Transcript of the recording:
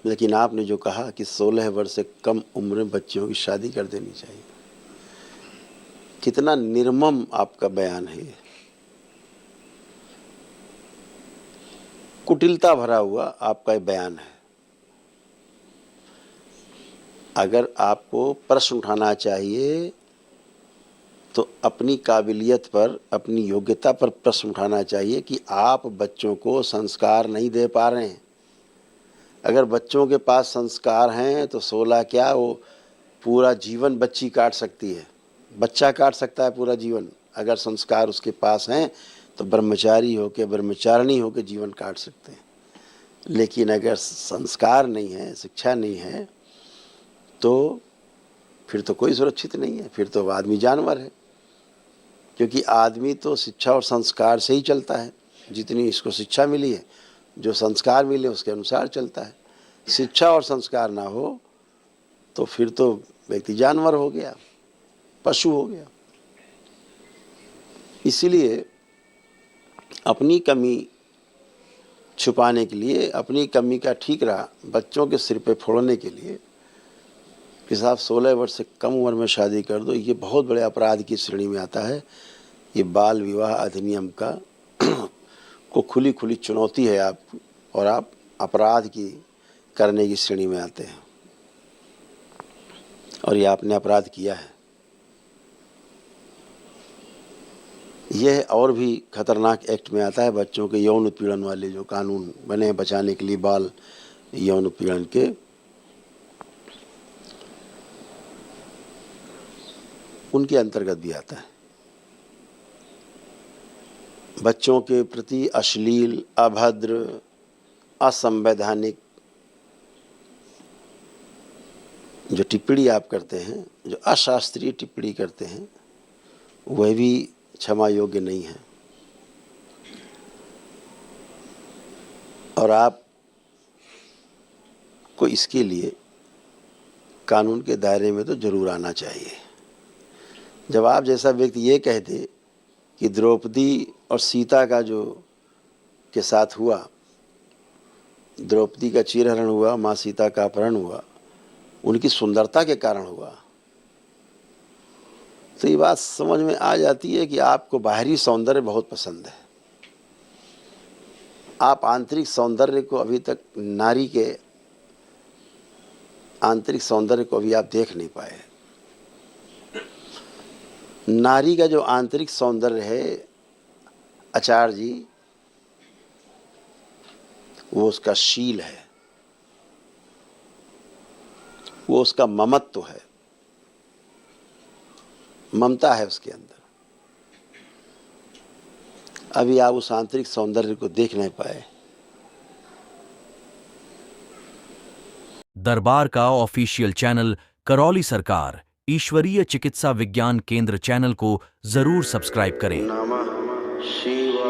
लेकिन आपने जो कहा कि 16 वर्ष से कम उम्र में बच्चियों की शादी कर देनी चाहिए, कितना निर्मम आपका बयान है ये, कुटिलता भरा हुआ आपका बयान है। अगर आपको प्रश्न उठाना चाहिए तो अपनी काबिलियत पर, अपनी योग्यता पर प्रश्न उठाना चाहिए कि आप बच्चों को संस्कार नहीं दे पा रहे हैं। अगर बच्चों के पास संस्कार हैं तो 16 क्या, वो पूरा जीवन बच्ची काट सकती है, बच्चा काट सकता है पूरा जीवन। अगर संस्कार उसके पास हैं तो ब्रह्मचारी होकर, ब्रह्मचारिणी होकर जीवन काट सकते हैं। लेकिन अगर संस्कार नहीं है, शिक्षा नहीं है, तो फिर तो कोई सुरक्षित नहीं है, फिर तो आदमी जानवर है। क्योंकि आदमी तो शिक्षा और संस्कार से ही चलता है। जितनी इसको शिक्षा मिली है, जो संस्कार मिले उसके अनुसार चलता है। शिक्षा और संस्कार ना हो तो फिर तो व्यक्ति जानवर हो गया, पशु हो गया। इसीलिए अपनी कमी छुपाने के लिए, अपनी कमी का ठीकरा बच्चों के सिर पे फोड़ने के लिए कि साहब 16 वर्ष से कम उम्र में शादी कर दो, ये बहुत बड़े अपराध की श्रेणी में आता है। ये बाल विवाह अधिनियम का को खुली खुली चुनौती है आप, और आप अपराध की करने की श्रेणी में आते हैं, और ये आपने अपराध किया है। यह और भी खतरनाक एक्ट में आता है, बच्चों के यौन उत्पीड़न वाले जो कानून बने हैं बचाने के लिए, बाल यौन उत्पीड़न के, उनके अंतर्गत भी आता है। बच्चों के प्रति अश्लील, अभद्र, असंवैधानिक जो टिप्पणी आप करते हैं, जो अशास्त्रीय टिप्पणी करते हैं, वह भी क्षमा योग्य नहीं है। और आप को इसके लिए कानून के दायरे में तो जरूर आना चाहिए। जब आप जैसा व्यक्ति ये कह दे कि द्रौपदी और सीता का जो के साथ हुआ, द्रौपदी का चीरहरण हुआ, माँ सीता का अपहरण हुआ, उनकी सुंदरता के कारण हुआ, तो ये बात समझ में आ जाती है कि आपको बाहरी सौंदर्य बहुत पसंद है। आप आंतरिक सौंदर्य को अभी तक, नारी के आंतरिक सौंदर्य को अभी आप देख नहीं पाए। नारी का जो आंतरिक सौंदर्य है आचार्य जी, वो उसका शील है, वो उसका ममत्व है, ममता है उसके अंदर। अभी आप उस आंतरिक सौंदर्य को देख नहीं पाए। दरबार का ऑफिशियल चैनल करौली सरकार ईश्वरीय चिकित्सा विज्ञान केंद्र चैनल को जरूर सब्सक्राइब करें। नमः शिवाय।